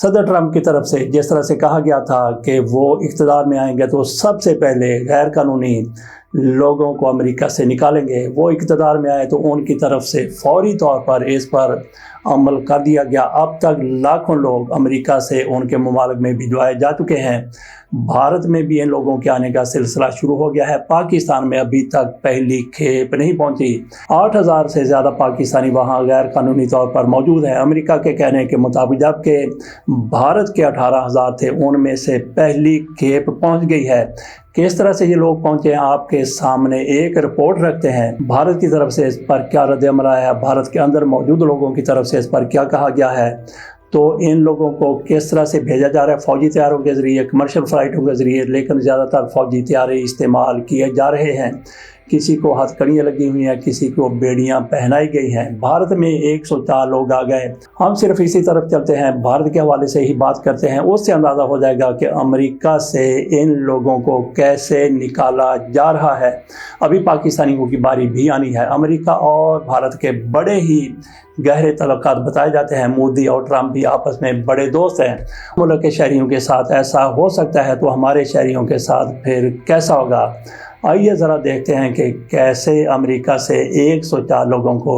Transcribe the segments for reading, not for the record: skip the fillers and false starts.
صدر ٹرمپ کی طرف سے جس طرح سے کہا گیا تھا کہ وہ اقتدار میں آئیں گے تو سب سے پہلے غیر قانونی لوگوں کو امریکہ سے نکالیں گے، وہ اقتدار میں آئے تو ان کی طرف سے فوری طور پر اس پر عمل کر دیا گیا۔ اب تک لاکھوں لوگ امریکہ سے ان کے ممالک میں بھجوائے جا چکے ہیں۔ بھارت میں بھی ان لوگوں کے آنے کا سلسلہ شروع ہو گیا ہے۔ پاکستان میں ابھی تک پہلی کھیپ نہیں پہنچی۔ 8,000 سے زیادہ پاکستانی وہاں غیر قانونی طور پر موجود ہیں۔ امریکہ کے کہنے کے مطابق جبکہ بھارت کے 18,000 تھے، ان میں سے پہلی کھیپ پہنچ گئی ہے۔ کس طرح سے یہ لوگ پہنچے ہیں آپ کے سامنے ایک رپورٹ رکھتے ہیں۔ بھارت کی طرف سے اس پر کیا رد عمل آیا ہے، بھارت کے اندر موجود لوگوں کی طرف سے اس پر کیا کہا گیا ہے، تو ان لوگوں کو کس طرح سے بھیجا جا رہا ہے فوجی طیاروں کے ذریعے، کمرشل فلائٹوں کے ذریعے، لیکن زیادہ تر فوجی طیارے استعمال کیے جا رہے ہیں۔ کسی کو ہتھ کڑیاں لگی ہوئی ہیں، کسی کو بیڑیاں پہنائی گئی ہیں۔ بھارت میں 104 لوگ آ گئے۔ ہم صرف اسی طرف چلتے ہیں، بھارت کے حوالے سے ہی بات کرتے ہیں، اس سے اندازہ ہو جائے گا کہ امریکہ سے ان لوگوں کو کیسے نکالا جا رہا ہے۔ ابھی پاکستانیوں کی باری بھی آنی ہے۔ امریکہ اور بھارت کے بڑے ہی گہرے تعلقات بتائے جاتے ہیں۔ مودی اور ٹرمپ بھی آپس میں بڑے دوست ہیں۔ ملک کے شہریوں کے ساتھ ایسا ہو سکتا ہے تو ہمارے شہریوں کے ساتھ پھر کیسا ہوگا؟ آئیے ذرا دیکھتے ہیں کہ کیسے امریکہ سے 104 لوگوں کو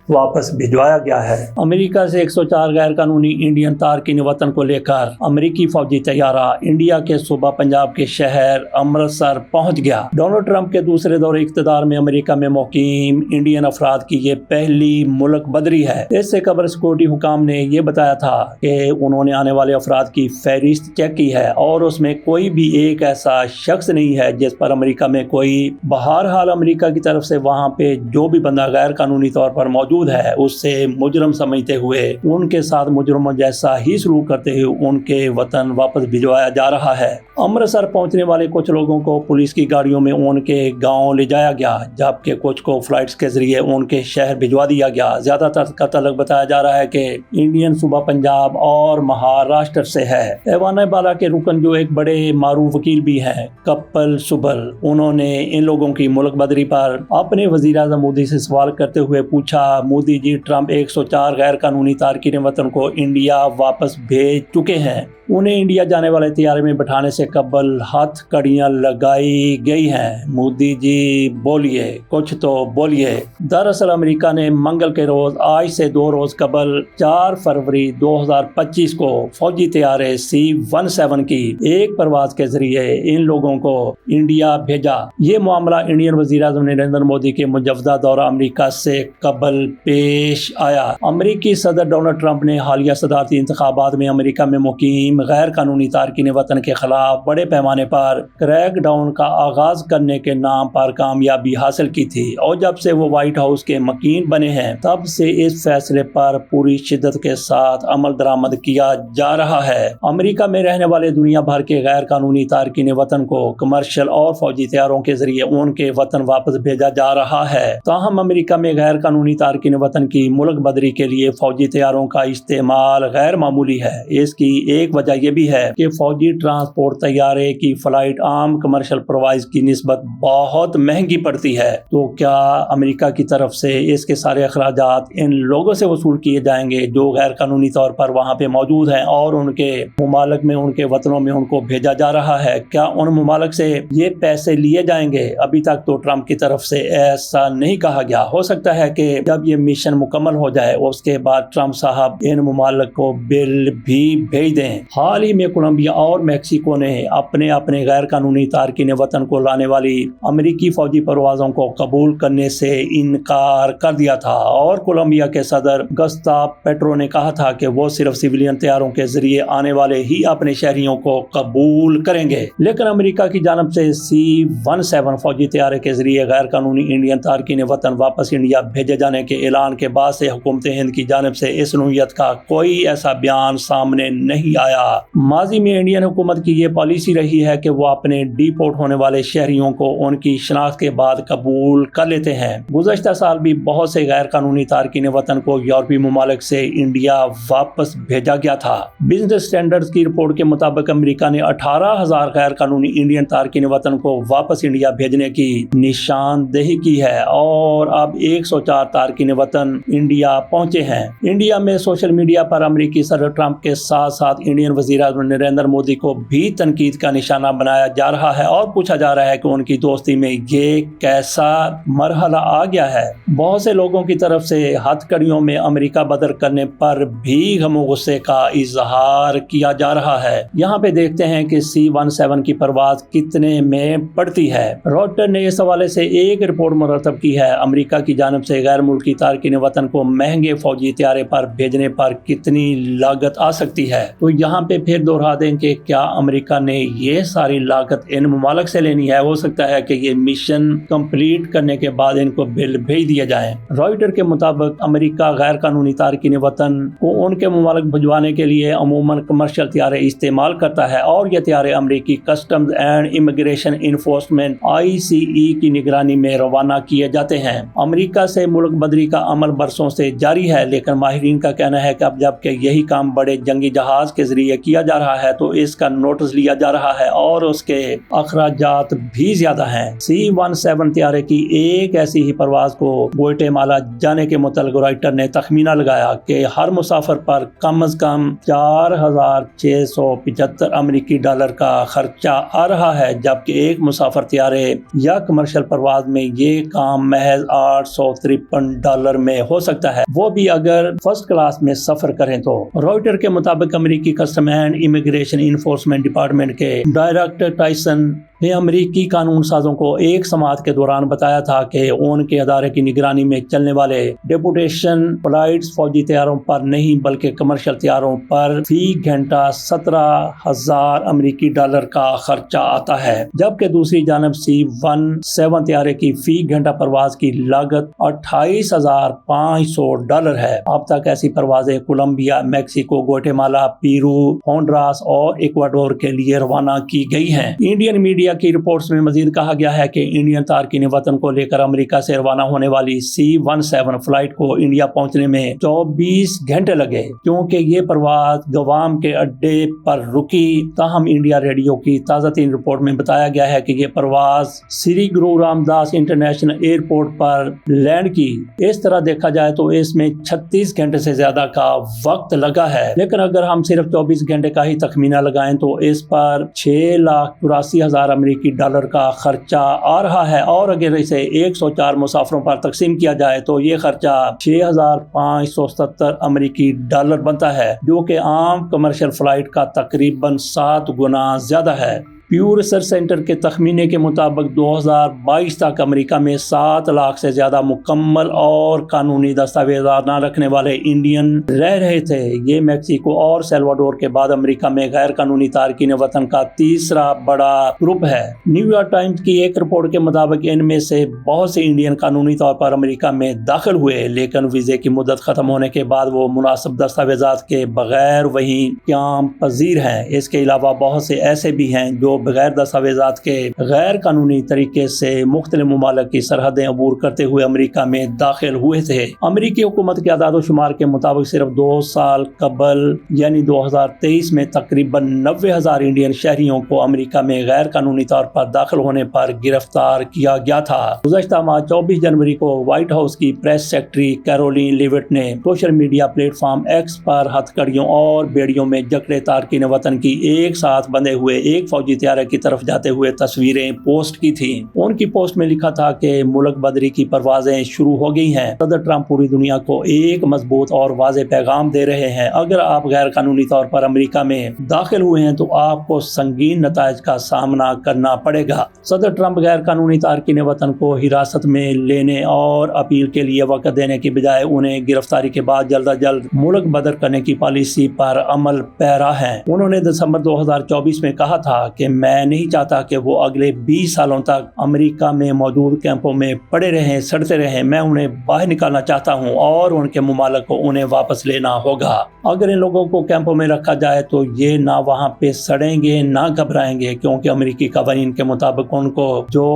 واپس بھجوایا گیا ہے۔ امریکہ سے 104 غیر قانونی انڈین تارکین وطن کو لے کر امریکی فوجی طیارہ انڈیا کے صوبہ پنجاب کے شہر امرتسر پہنچ گیا۔ ڈونلڈ ٹرمپ کے دوسرے دور اقتدار میں امریکہ میں مقیم انڈین افراد کی یہ پہلی ملک بدری ہے۔ اس سے قبل سیکورٹی حکام نے یہ بتایا تھا کہ انہوں نے آنے والے افراد کی فہرست چیک کی ہے اور اس میں کوئی بھی ایک ایسا شخص نہیں ہے جس پر امریکہ میں کوئی بہرحال امریکہ کی طرف سے وہاں پہ جو بھی بندہ غیر قانونی طور پر موجود ہے اس سے مجرم سمجھتے ہوئے ان کے ساتھ مجرموں جیسا ہی سلوک کرتے ہوئے ان کے وطن واپس بھجوایا جا رہا ہے۔ امرتسر پہنچنے والے کچھ لوگوں کو پولیس کی گاڑیوں میں ان کے گاؤں لے جایا گیا، جبکہ کچھ کو فلائٹس کے ذریعے ان کے شہر بھجوا دیا گیا۔ زیادہ تر کا تعلق بتایا جا رہا ہے کہ انڈین صوبہ پنجاب اور مہاراشٹر سے ہے۔ ایوان بالا کے رکن جو ایک بڑے معروف وکیل بھی ہیں، کپل سبل، انہوں نے ان لوگوں کی ملک بدری پر اپنے وزیر اعظم مودی سے سوال کرتے ہوئے پوچھا، مودی جی، ٹرمپ 104 غیر قانونی تارکین وطن کو انڈیا واپس بھیج چکے ہیں، انہیں انڈیا جانے والے طیارے میں بٹھانے سے قبل ہتھ کڑیاں لگائی گئی ہیں، مودی جی بولیے، کچھ تو بولیے۔ دراصل امریکہ نے منگل کے روز آج سے 2 روز قبل 4 فروری 2025 کو فوجی طیارے C-17 کی ایک پرواز کے ذریعے ان لوگوں کو انڈیا بھیجا۔ یہ معاملہ انڈین وزیر اعظم نریندر مودی کے مجوزہ دورہ امریکہ سے قبل پیش آیا۔ امریکی صدر ڈونلڈ ٹرمپ نے حالیہ صدارتی انتخابات میں امریکہ میں مقیم غیر قانونی تارکین وطن کے خلاف بڑے پیمانے پر کریک ڈاؤن کا آغاز کرنے کے نام پر کامیابی حاصل کی تھی، اور جب سے وہ وائٹ ہاؤس کے مکین بنے ہیں تب سے اس فیصلے پر پوری شدت کے ساتھ عمل درآمد کیا جا رہا ہے۔ امریکہ میں رہنے والے دنیا بھر کے غیر قانونی تارکین وطن کو کمرشل اور فوجی طیاروں کے ذریعے ان کے وطن واپس بھیجا جا رہا ہے۔ تاہم امریکہ میں غیر قانونی تارکین وطن کی ملک بدری کے لیے فوجی طیاروں کا استعمال غیر معمولی ہے۔ اس کی ایک وجہ یہ بھی ہے کہ فوجی ٹرانسپورٹ طیارے کی فلائٹ عام کمرشل پروائز کی نسبت بہت مہنگی پڑتی ہے۔ تو کیا امریکہ کی طرف سے اس کے سارے اخراجات ان لوگوں سے وصول کیے جائیں گے جو غیر قانونی طور پر وہاں پہ موجود ہیں اور ان کے ممالک میں، ان کے وطنوں میں ان کو بھیجا جا رہا ہے؟ کیا ان ممالک سے یہ پیسے لیے جائیں گے؟ ابھی تک تو ٹرمپ کی طرف سے ایسا نہیں کہا گیا۔ ہو سکتا ہے کہ جب یہ مشن مکمل ہو جائے اس کے بعد ٹرمپ صاحب ان ممالک کو بل بھی بھیج دیں۔ حال ہی میں کولمبیا اور میکسیکو نے اپنے غیر قانونی تارکین وطن کو لانے والی امریکی فوجی پروازوں کو قبول کرنے سے انکار کر دیا تھا، اور کولمبیا کے صدر گستاو پیٹرو نے کہا تھا کہ وہ صرف سویلین طیاروں کے ذریعے آنے والے ہی اپنے شہریوں کو قبول کریں گے۔ لیکن امریکہ کی جانب سے C-17 فوجی طیارے کے ذریعے غیر قانونی انڈین تارکین وطن واپس انڈیا بھیجے جانے کے اعلان کے بعد سے حکومت ہند کی جانب سے اس نوعیت کا کوئی ایسا بیان سامنے نہیں آیا گیا۔ ماضی میں انڈین حکومت کی یہ پالیسی رہی ہے کہ وہ اپنے ڈیپورٹ ہونے والے شہریوں کو ان کی شناخت کے بعد قبول کر لیتے ہیں۔ گزشتہ سال بھی بہت سے غیر قانونی تارکین وطن کو یورپی ممالک سے انڈیا واپس بھیجا گیا تھا۔ بزنس اسٹینڈرڈز کی رپورٹ کے مطابق امریکہ نے 18,000 غیر قانونی انڈین تارکین وطن کو واپس انڈیا بھیجنے کی نشاندہی کی ہے اور اب 104 تارکین وطن انڈیا پہنچے ہیں۔ انڈیا میں سوشل میڈیا پر امریکی صدر ٹرمپ کے ساتھ ساتھ انڈین وزیر اعظم نریندر مودی کو بھی تنقید کا نشانہ بنایا جا رہا ہے اور پوچھا جا رہا ہے کہ ان کی دوستی میں یہ کیسا مرحلہ آ گیا ہے۔ بہت سے لوگوں کی طرف سے ہتھ کڑیوں میں امریکہ بدر کرنے پر بھی غم و غصے کا اظہار کیا جا رہا ہے۔ یہاں پہ دیکھتے ہیں کہ C-17 کی پرواز کتنے میں پڑتی ہے۔ روٹر نے اس حوالے سے ایک رپورٹ مرتب کی ہے۔ امریکہ کی جانب سے غیر ملکی تارکین وطن کو مہنگے فوجی طیارے پر بھیجنے پر کتنی لاگت آ سکتی ہے۔ تو یہاں پہ پھر دہرا دیں کہ کیا امریکہ نے یہ ساری لاگت ان ممالک سے لینی ہے؟ ہو سکتا ہے کہ یہ مشن کمپلیٹ کرنے کے بعد ان کو بل بھیج دیا جائے۔ رائٹر کے مطابق امریکہ غیر قانونی تارکین وطن کو ان کے ممالک بھجوانے کے لیے عموماً کمرشل طیارے استعمال کرتا ہے اور یہ طیارے امریکی customs and immigration enforcement ICE کی نگرانی میں روانہ کیے جاتے ہیں۔ امریکہ سے ملک بدری کا عمل برسوں سے جاری ہے، لیکن ماہرین کا کہنا ہے کہ اب جب کہ یہی کام بڑے جنگی جہاز کے ذریعے کیا جا رہا ہے تو اس کا نوٹس لیا جا رہا ہے اور اس کے اخراجات بھی زیادہ ہیں۔ C-17 طیارے کی ایک ایسی ہی پرواز کو گوئٹے مالا جانے کے متعلق رائٹر نے تخمینہ لگایا کہ ہر مسافر پر کم از کم 4,675 امریکی ڈالر کا خرچہ آ رہا ہے، جبکہ ایک مسافر طیارے یا کمرشل پرواز میں یہ کام محض $853 میں ہو سکتا ہے، وہ بھی اگر فرسٹ کلاس میں سفر کریں تو۔ رائٹر کے مطابق امریکی custom and immigration enforcement department کے ڈائریکٹر ٹائسن نے امریکی قانون سازوں کو ایک سماعت کے دوران بتایا تھا کہ ان کے ادارے کی نگرانی میں چلنے والے ڈیپوٹیشن فلائٹس فوجی طیاروں پر نہیں بلکہ کمرشل طیاروں پر فی گھنٹہ $17,000 امریکی ڈالر کا خرچہ آتا ہے، جبکہ دوسری جانب C-17 طیارے کی فی گھنٹہ پرواز کی لاگت $28,500 ہے۔ اب تک ایسی پروازیں کولمبیا، میکسیکو، گوئٹے مالا، پیرو، ہونڈراس اور ایکواڈور کے لیے روانہ کی گئی ہیں۔ انڈین میڈیا کی رپورٹس میں مزید کہا گیا ہے کہ انڈین تارکین وطن کو لے کر امریکہ سے روانہ ہونے والی C-17 فلائٹ کو انڈیا پہنچنے میں 24 گھنٹے لگے، کیونکہ یہ پرواز گوام کے اڈے پر رکی۔ تاہم انڈیا ریڈیو کی تازہ ترین رپورٹ میں بتایا گیا ہے کہ یہ پرواز سری گرو رام داس انٹرنیشنل ایئرپورٹ پر لینڈ کی۔ اس طرح دیکھا جائے تو اس میں 36 گھنٹے سے زیادہ کا وقت لگا ہے، لیکن اگر ہم صرف 24 گھنٹے کا ہی تخمینہ لگائیں تو اس پر $6,84,000 امریکی ڈالر کا خرچہ آ رہا ہے، اور اگر اسے 104 مسافروں پر تقسیم کیا جائے تو یہ خرچہ $6,570 امریکی ڈالر بنتا ہے، جو کہ عام کمرشل فلائٹ کا تقریباً 7 گنا زیادہ ہے۔ پیو ریسرچ سینٹر کے تخمینے کے مطابق 2022 تک امریکہ میں 7 لاکھ سے زیادہ مکمل اور قانونی دستاویزات نہ رکھنے والے انڈین رہ رہے تھے۔ یہ میکسیکو اور سیلواڈور کے بعد امریکہ میں غیر قانونی تارکین وطن کا تیسرا بڑا گروپ ہے۔ نیو یارک ٹائمز کی ایک رپورٹ کے مطابق ان میں سے بہت سے انڈین قانونی طور پر امریکہ میں داخل ہوئے، لیکن ویزے کی مدت ختم ہونے کے بعد وہ مناسب دستاویزات کے بغیر وہیں قیام پذیر ہیں۔ اس کے علاوہ بہت سے ایسے بھی ہیں جو بغیر دستاویزات کے غیر قانونی طریقے سے مختلف ممالک کی سرحدیں عبور کرتے ہوئے امریکہ میں داخل ہوئے تھے۔ امریکی حکومت کے اعداد و شمار کے مطابق صرف 2 سال قبل یعنی 2023 میں تقریباً 90,000 انڈین شہریوں کو امریکہ میں غیر قانونی طور پر داخل ہونے پر گرفتار کیا گیا تھا۔ گزشتہ ماہ 24 جنوری کو وائٹ ہاؤس کی پریس سیکرٹری کیرولین لیوٹ نے social media platform X پر ہتھ کڑیوں اور بیڑیوں میں جکڑے تارکین وطن کی ایک ساتھ بندھے ہوئے ایک فوجی طیارے کی طرف جاتے ہوئے تصویریں پوسٹ کی تھیں۔ ان کی پوسٹ میں لکھا تھا کہ ملک بدری کی پروازیں شروع ہو گئی ہیں۔ صدر ٹرمپ پوری دنیا کو ایک مضبوط اور واضح پیغام دے رہے ہیں، اگر آپ غیر قانونی طور پر امریکہ میں داخل ہوئے ہیں تو آپ کو سنگین نتائج کا سامنا کرنا پڑے گا۔ صدر ٹرمپ غیر قانونی تارکین وطن کو حراست میں لینے اور اپیل کے لیے وقت دینے کی بجائے انہیں گرفتاری کے بعد جلد از جلد ملک بدر کرنے کی پالیسی پر عمل پیرا ہیں۔ انہوں نے دسمبر 2024 میں کہا تھا کہ میں نہیں چاہتا کہ وہ اگلے 20 سالوں تک امریکہ میں موجود کیمپوں میں پڑے رہیں، سڑتے رہیں۔ میں انہیں باہر نکالنا چاہتا ہوں اور ان کے ممالک کو انہیں واپس لینا ہوگا۔ اگر ان لوگوں کو کیمپوں میں رکھا جائے تو یہ نہ وہاں پہ سڑیں گے نہ گھبرائیں گے، کیونکہ امریکی قوانین کے مطابق ان کو جو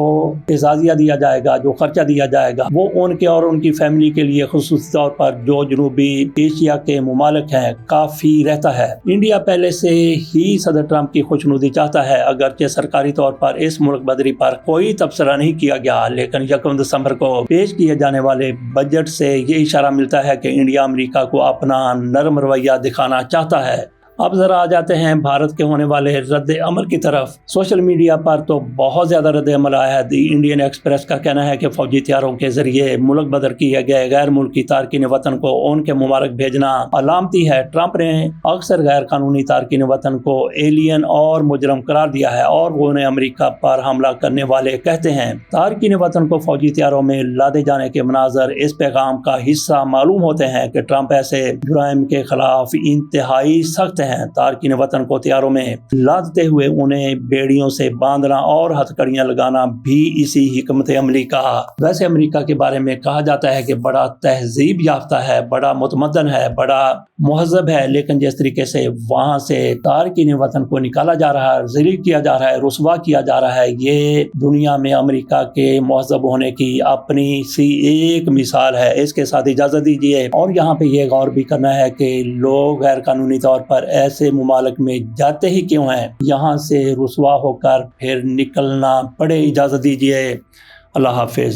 اعزازیہ دیا جائے گا، جو خرچہ دیا جائے گا، وہ ان کے اور ان کی فیملی کے لیے خصوصی طور پر جو جنوبی ایشیا کے ممالک ہیں کافی رہتا ہے۔ انڈیا پہلے سے ہی صدر ٹرمپ کی خوشنودی چاہتا ہے، اگرچہ سرکاری طور پر اس ملک بدری پر کوئی تبصرہ نہیں کیا گیا، لیکن 1 دسمبر کو پیش کیے جانے والے بجٹ سے یہ اشارہ ملتا ہے کہ انڈیا امریکہ کو اپنا نرم رویہ دکھانا چاہتا ہے۔ اب ذرا آ جاتے ہیں بھارت کے ہونے والے رد عمل کی طرف۔ سوشل میڈیا پر تو بہت زیادہ رد عمل آیا ہے۔ دی انڈین ایکسپریس کا کہنا ہے کہ فوجی طیاروں کے ذریعے ملک بدر کیے گئے غیر ملکی تارکین وطن کو ان کے ممالک بھیجنا علامتی ہے۔ ٹرمپ نے اکثر غیر قانونی تارکین وطن کو ایلین اور مجرم قرار دیا ہے اور وہ انہیں امریکہ پر حملہ کرنے والے کہتے ہیں۔ تارکین وطن کو فوجی طیاروں میں لادے جانے کے مناظر اس پیغام کا حصہ معلوم ہوتے ہیں کہ ٹرمپ ایسے جرائم کے خلاف انتہائی سخت ہیں۔ تارکین وطن کو طیاروں میں لادتے ہوئے انہیں بیڑیوں سے باندھنا اور ہتھکڑیاں لگانا بھی اسی حکمت عملی کا۔ ویسے امریکہ کے بارے میں کہا جاتا ہے کہ بڑا تہذیب یافتہ ہے، بڑا متمدن ہے، بڑا مہذب ہے، لیکن جس طریقے سے وہاں سے تارکین وطن کو نکالا جا رہا ہے، ذلیل کیا جا رہا ہے، رسوا کیا جا رہا ہے، یہ دنیا میں امریکہ کے مہذب ہونے کی اپنی سی ایک مثال ہے۔ اس کے ساتھ اجازت دیجیے اور یہاں پہ یہ غور بھی کرنا ہے کہ لوگ غیر قانونی طور پر ایسے ممالک میں جاتے ہی کیوں ہیں، یہاں سے رسوا ہو کر پھر نکلنا پڑے۔ اجازت دیجیے، اللہ حافظ۔